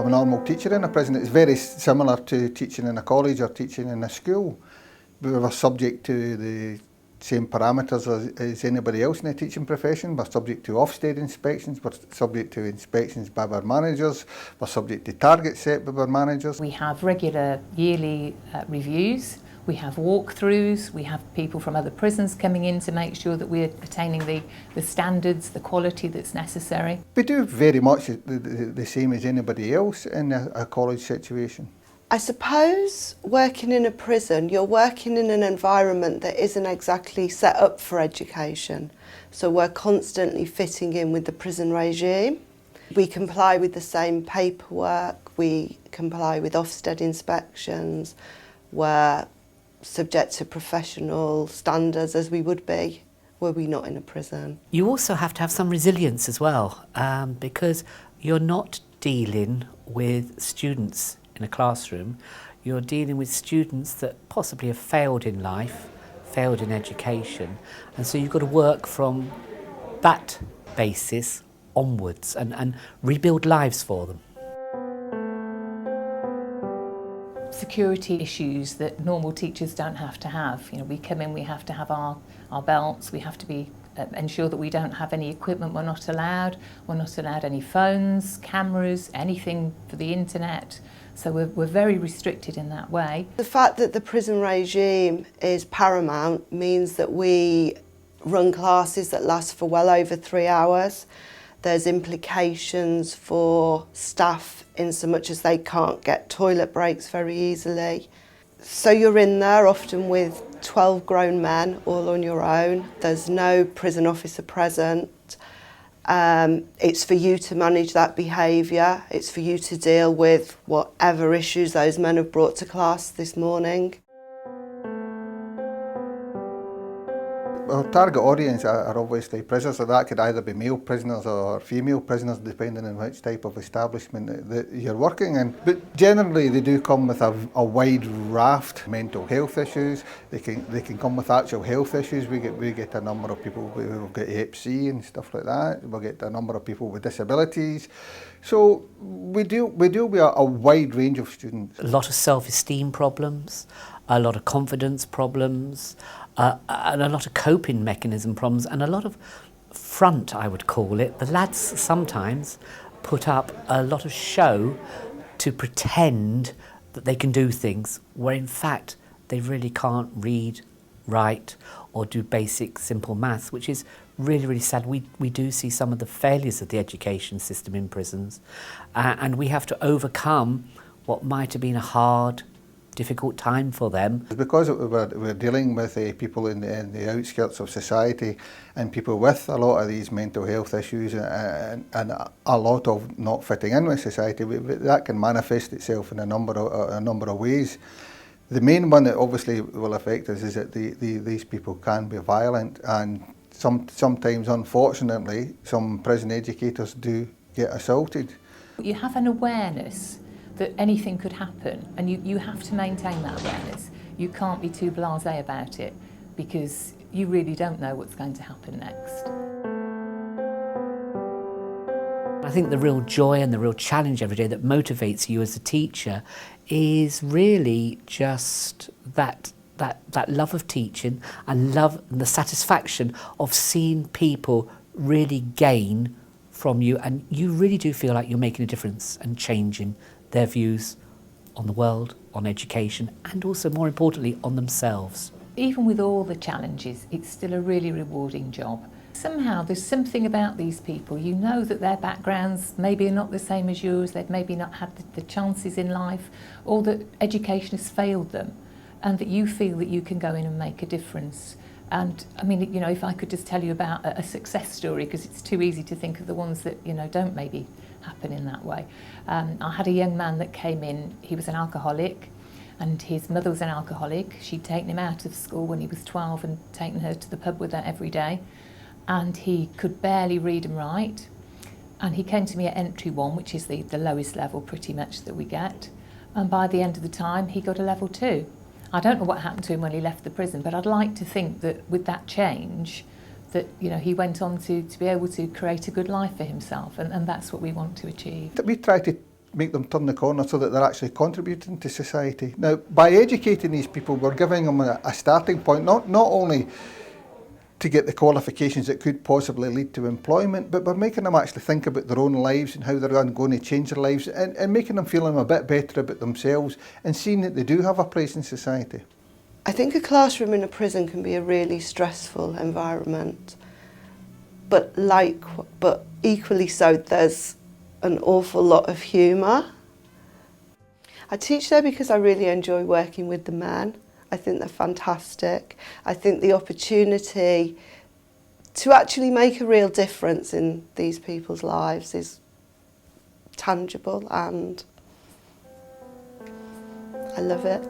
a normal teacher in a prison. It's very similar to teaching in a college or teaching in a school. We were subject to the same parameters as anybody else in the teaching profession. We're subject to Ofsted inspections, we're subject to inspections by our managers, we're subject to targets set by our managers. We have regular yearly reviews, we have walkthroughs, we have people from other prisons coming in to make sure that we're attaining the standards, the quality that's necessary. We do very much the same as anybody else in a college situation. I suppose working in a prison, you're working in an environment that isn't exactly set up for education. So we're constantly fitting in with the prison regime. We comply with the same paperwork, we comply with Ofsted inspections, we're subject to professional standards as we would be were we not in a prison. You also have to have some resilience as well, because you're not dealing with students in a classroom, you're dealing with students that possibly have failed in life, failed in education, and so you've got to work from that basis onwards and rebuild lives for them. Security issues that normal teachers don't have to have. You know, we come in, we have to have our belts, we have to be ensure that we don't have any equipment we're not allowed any phones, cameras, anything for the internet. So we're very restricted in that way. The fact that the prison regime is paramount means that we run classes that last for well over 3 hours. There's implications for staff in so much as they can't get toilet breaks very easily. So you're in there often with 12 grown men all on your own. There's no prison officer present. It's for you to manage that behaviour. It's for you to deal with whatever issues those men have brought to class this morning. Our target audience are obviously prisoners, so that could either be male prisoners or female prisoners, depending on which type of establishment that you're working in. But generally they do come with a wide raft of mental health issues. They can come with actual health issues. We get a number of people who've got Hep C and stuff like that. We'll get a number of people with disabilities. So we deal with a wide range of students. A lot of self-esteem problems, a lot of confidence problems, and a lot of coping mechanism problems, and a lot of front, I would call it. The lads sometimes put up a lot of show to pretend that they can do things, where in fact they really can't read, write, or do basic simple maths, which is really, really sad. We do see some of the failures of the education system in prisons, and we have to overcome what might have been a hard, difficult time for them. Because we're dealing with people in the outskirts of society and people with a lot of these mental health issues and a lot of not fitting in with society, that can manifest itself in a number of ways. The main one that obviously will affect us is that these people can be violent, and sometimes, unfortunately, some prison educators do get assaulted. You have an awareness that anything could happen, and you have to maintain that awareness. You can't be too blasé about it, because you really don't know what's going to happen next. I think the real joy and the real challenge every day that motivates you as a teacher is really just that love of teaching and the satisfaction of seeing people really gain from you, and you really do feel like you're making a difference and changing their views on the world, on education, and also, more importantly, on themselves. Even with all the challenges, it's still a really rewarding job. Somehow there's something about these people, you know that their backgrounds maybe are not the same as yours, they've maybe not had the chances in life, or that education has failed them, and that you feel that you can go in and make a difference. And I mean, you know, if I could just tell you about a success story, because it's too easy to think of the ones that, you know, don't maybe happen in that way. I had a young man that came in, he was an alcoholic, and his mother was an alcoholic. She'd taken him out of school when he was 12 and taken her to the pub with her every day. And he could barely read and write. And he came to me at entry 1, which is the lowest level pretty much that we get. And by the end of the time, he got a level 2. I don't know what happened to him when he left the prison, but I'd like to think that with that change, that, you know, he went on to be able to create a good life for himself, and that's what we want to achieve. We try to make them turn the corner so that they're actually contributing to society. Now, by educating these people, we're giving them a starting point, not only to get the qualifications that could possibly lead to employment, but by making them actually think about their own lives and how they're going to change their lives, and making them feeling a bit better about themselves and seeing that they do have a place in society. I think a classroom in a prison can be a really stressful environment, but equally so, there's an awful lot of humour. I teach there because I really enjoy working with the men. I think they're fantastic. I think the opportunity to actually make a real difference in these people's lives is tangible, and I love it.